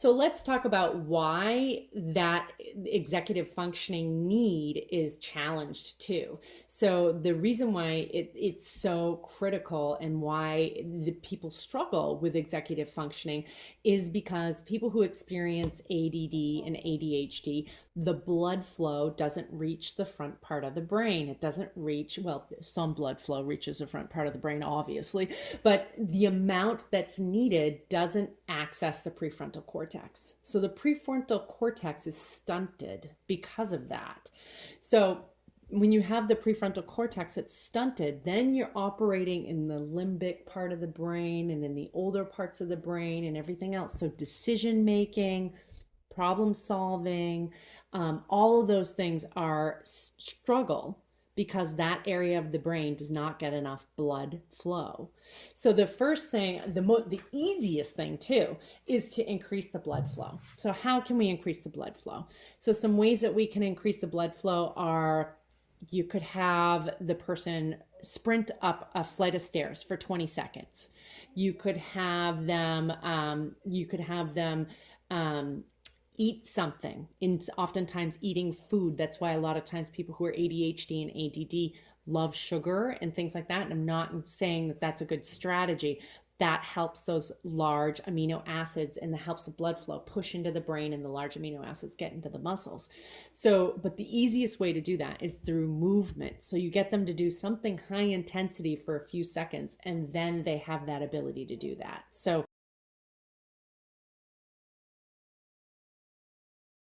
So let's talk about why that executive functioning need is challenged too. So the reason why it's so critical and why the people struggle with executive functioning is because people who experience ADD and ADHD, the blood flow doesn't reach the front part of the brain. It doesn't reach, well, some blood flow reaches the front part of the brain, obviously, but the amount that's needed doesn't access the prefrontal cortex. So the prefrontal cortex is stunted because of that. So when you have the prefrontal cortex it's stunted, then you're operating in the limbic part of the brain and in the older parts of the brain and everything else. So decision making, problem solving, all of those things are struggle because that area of the brain does not get enough blood flow. So the first thing, the easiest thing too, is to increase the blood flow. So how can we increase the blood flow? So some ways that we can increase the blood flow are, you could have the person sprint up a flight of stairs for 20 seconds. You could have them, eat something, and oftentimes eating food. That's why a lot of times people who are ADHD and ADD love sugar and things like that. And I'm not saying that that's a good strategy. That helps those large amino acids and that helps the blood flow push into the brain, and the large amino acids get into the muscles. So, but the easiest way to do that is through movement. So you get them to do something high intensity for a few seconds, and then they have that ability to do that. So